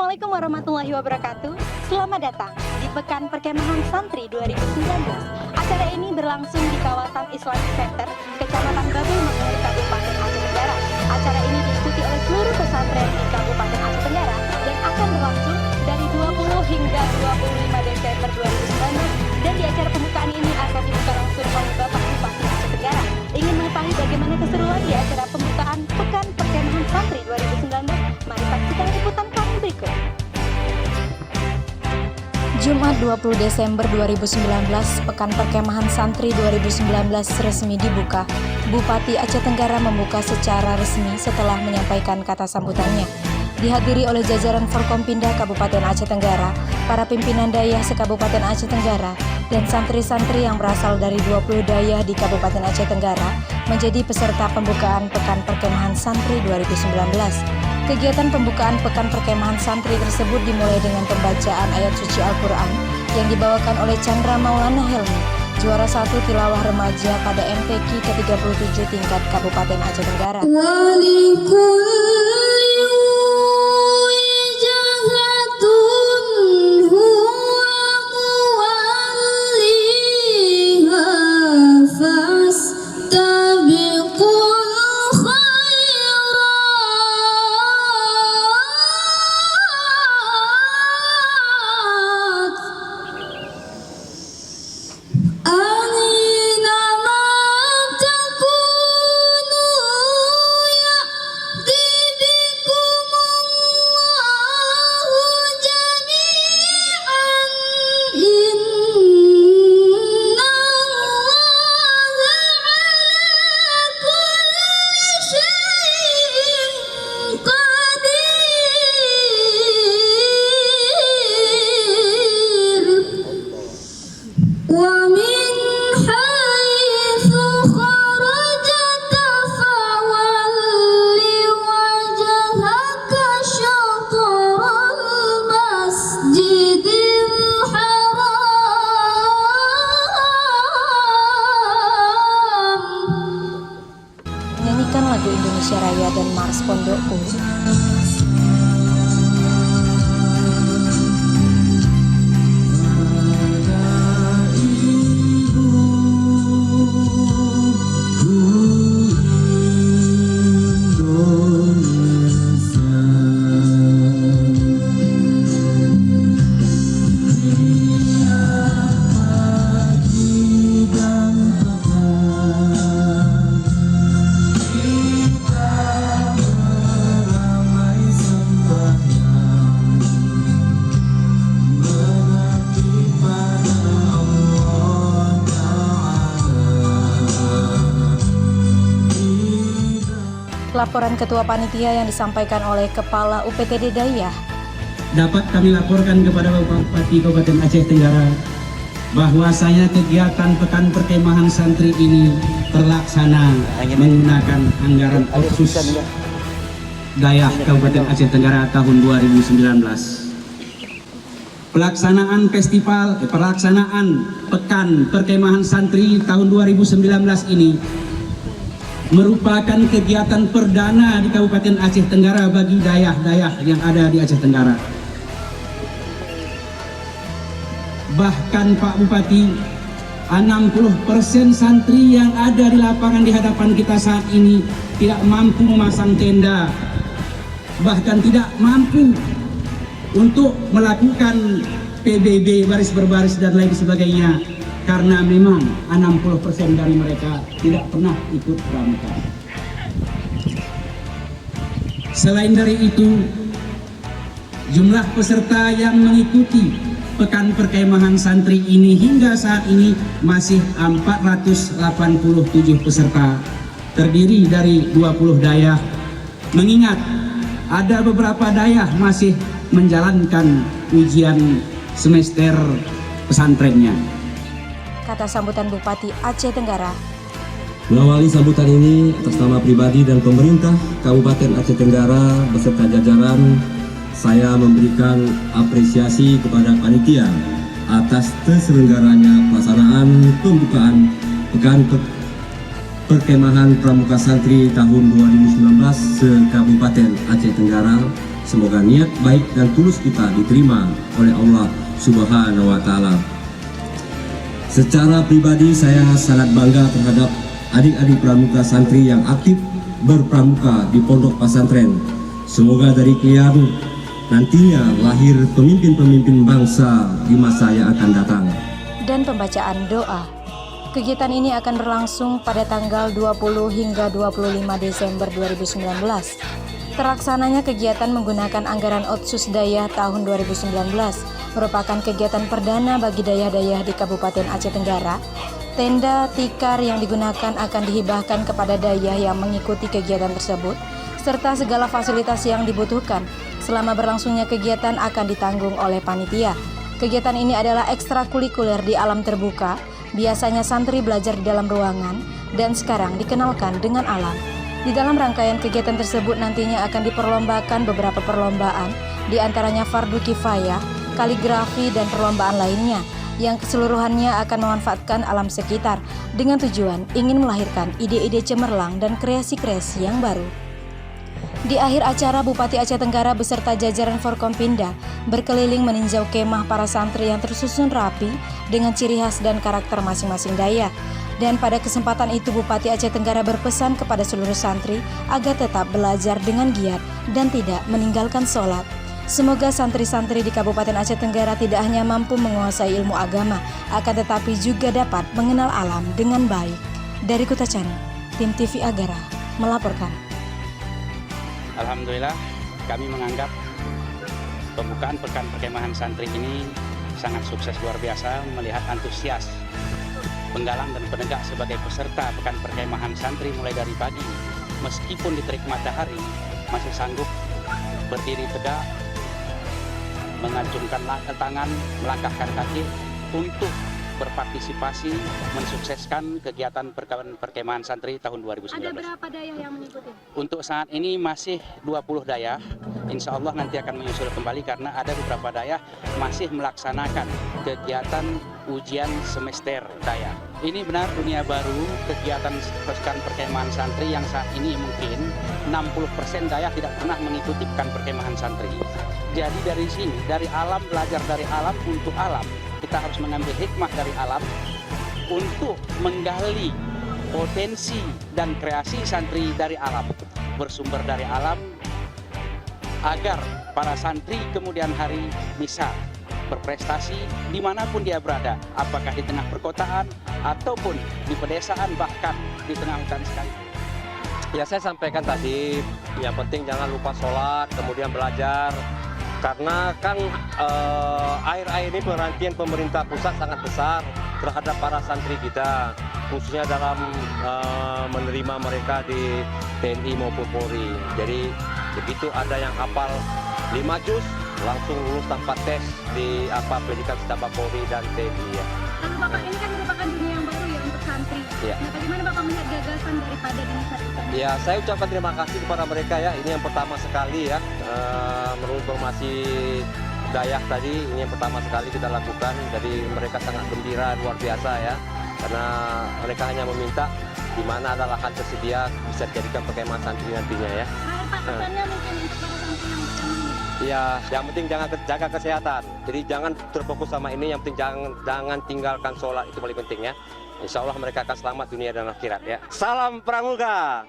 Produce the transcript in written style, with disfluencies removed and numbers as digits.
Assalamualaikum warahmatullahi wabarakatuh. Selamat datang di Pekan Perkemahan Santri 2019. Acara ini berlangsung di kawasan Islamic Center, Kecamatan Babul Mengur, Kabupaten Aceh Tenggara. Acara ini diikuti oleh seluruh pesantren di Kabupaten Aceh Tenggara dan akan berlangsung dari 20 hingga 25 Desember 2019. Dan di acara pembukaan ini akan dibuka langsung oleh Bapak Bupati Aceh Tenggara. Ingin mengetahui bagaimana keseruan di acara pembukaan Pekan Perkemahan Santri 2019? Mari saksikan liputan kami berikut. Jumat 20 Desember 2019, Pekan Perkemahan Santri 2019 resmi dibuka. Bupati Aceh Tenggara membuka secara resmi setelah menyampaikan kata sambutannya. Dihadiri oleh jajaran Forkompinda Kabupaten Aceh Tenggara, para pimpinan dayah se-Kabupaten Aceh Tenggara, dan santri-santri yang berasal dari 20 dayah di Kabupaten Aceh Tenggara menjadi peserta pembukaan Pekan Perkemahan Santri 2019. Kegiatan pembukaan Pekan Perkemahan Santri tersebut dimulai dengan pembacaan ayat suci Al-Quran yang dibawakan oleh Chandra Maulana Helmi, juara 1 tilawah remaja pada MTQ ke-37 tingkat Kabupaten Aceh Tenggara. Nyanyikan lagu Indonesia Raya dan Mars Pondokku. Laporan Ketua Panitia yang disampaikan oleh Kepala UPTD Dayah. Dapat kami laporkan kepada Bapak Bupati Kabupaten Aceh Tenggara bahwasanya kegiatan Pekan Perkemahan Santri ini terlaksana menggunakan anggaran otsus Dayah Kabupaten Aceh Tenggara tahun 2019. Pelaksanaan Pekan Perkemahan Santri tahun 2019 ini merupakan kegiatan perdana di Kabupaten Aceh Tenggara bagi dayah-dayah yang ada di Aceh Tenggara. Bahkan Pak Bupati, 60% santri yang ada di lapangan di hadapan kita saat ini tidak mampu memasang tenda, bahkan tidak mampu untuk melakukan PBB baris berbaris dan lain sebagainya, karena memang 60% dari mereka tidak pernah ikut pramuka. Selain dari itu, jumlah peserta yang mengikuti Pekan Perkemahan Santri ini hingga saat ini masih 487 peserta, terdiri dari 20 dayah, mengingat ada beberapa dayah masih menjalankan ujian semester pesantrennya. Kata sambutan Bupati Aceh Tenggara. Mengawali sambutan ini atas nama pribadi dan pemerintah Kabupaten Aceh Tenggara beserta jajaran, saya memberikan apresiasi kepada panitia atas terselenggaranya pelaksanaan pembukaan Pekan Perkemahan Pramuka Santri tahun 2019 se-Kabupaten Aceh Tenggara Semoga niat baik dan tulus kita diterima oleh Allah Subhanahu wa Ta'ala. Secara pribadi saya sangat bangga terhadap adik-adik pramuka santri yang aktif berpramuka di pondok pesantren. Semoga dari kalian nantinya lahir pemimpin-pemimpin bangsa di masa yang akan datang. Dan pembacaan doa. Kegiatan ini akan berlangsung pada tanggal 20 hingga 25 Desember 2019. Terlaksananya kegiatan menggunakan anggaran Otsus Dayah tahun 2019, merupakan kegiatan perdana bagi dayah-dayah di Kabupaten Aceh Tenggara. Tenda tikar yang digunakan akan dihibahkan kepada dayah yang mengikuti kegiatan tersebut, serta segala fasilitas yang dibutuhkan selama berlangsungnya kegiatan akan ditanggung oleh panitia. Kegiatan ini adalah ekstrakurikuler di alam terbuka. Biasanya santri belajar di dalam ruangan dan sekarang dikenalkan dengan alam. Di dalam rangkaian kegiatan tersebut nantinya akan diperlombakan beberapa perlombaan, di antaranya fardu kifayah, kaligrafi, dan perlombaan lainnya yang keseluruhannya akan memanfaatkan alam sekitar dengan tujuan ingin melahirkan ide-ide cemerlang dan kreasi-kreasi yang baru. Di akhir acara, Bupati Aceh Tenggara beserta jajaran Forkompinda berkeliling meninjau kemah para santri yang tersusun rapi dengan ciri khas dan karakter masing-masing dayah. Dan pada kesempatan itu Bupati Aceh Tenggara berpesan kepada seluruh santri agar tetap belajar dengan giat dan tidak meninggalkan sholat. Semoga santri-santri di Kabupaten Aceh Tenggara tidak hanya mampu menguasai ilmu agama, akan tetapi juga dapat mengenal alam dengan baik. Dari Kutacani, tim TV Agara melaporkan. Alhamdulillah, kami menganggap pembukaan Pekan Perkemahan Santri ini sangat sukses luar biasa melihat antusias penggalang dan penegak sebagai peserta Pekan Perkemahan Santri mulai dari pagi. Meskipun di terik matahari, masih sanggup berdiri tegak, mengacungkan tangan, melangkahkan kaki untuk berpartisipasi mensukseskan kegiatan perkemahan santri tahun 2019. Ada berapa dayah yang mengikuti? Untuk saat ini masih 20 dayah. Insya Allah nanti akan menyusul kembali karena ada beberapa dayah masih melaksanakan kegiatan ujian semester dayah. Ini benar dunia baru, kegiatan pekan perkemahan santri yang saat ini mungkin 60% dayah tidak pernah mengikuti pekan perkemahan santri. Jadi dari sini, dari alam, belajar dari alam untuk alam. Kita harus mengambil hikmah dari alam untuk menggali potensi dan kreasi santri dari alam, bersumber dari alam, agar para santri kemudian hari bisa berprestasi dimanapun dia berada, apakah di tengah perkotaan ataupun di pedesaan, bahkan di tengah hutan sekalipun. Ya, saya sampaikan tadi, yang penting jangan lupa sholat, kemudian belajar. Karena kan akhir-akhir ini perhatian pemerintah pusat sangat besar terhadap para santri kita, khususnya dalam menerima mereka di TNI maupun Polri. Jadi begitu ada yang hafal 5 juz, langsung lulus tanpa tes di pendidikan Stabak Polri dan TNI ya. Tapi Bapak, ini kan merupakan dunia yang baru ya untuk santri. Ya. Nah, bagaimana Bapak melihat gagasan daripada dinas-dinas? Ya, saya ucapkan terima kasih kepada mereka ya. Ini yang pertama sekali ya, menurut informasi dayah tadi, ini yang pertama sekali kita lakukan. Jadi mereka sangat gembira, luar biasa ya. Karena mereka hanya meminta di mana ada lahan tersedia bisa dijadikan perkemahan santri nantinya ya. Pak, pesannya mungkin untuk para santri yang berkemah. Ya, yang penting jangan jaga kesehatan. Jadi jangan terfokus sama ini, yang penting jangan tinggalkan sholat, itu paling penting ya. Insya Allah mereka akan selamat dunia dan akhirat ya. Salam Pramuka.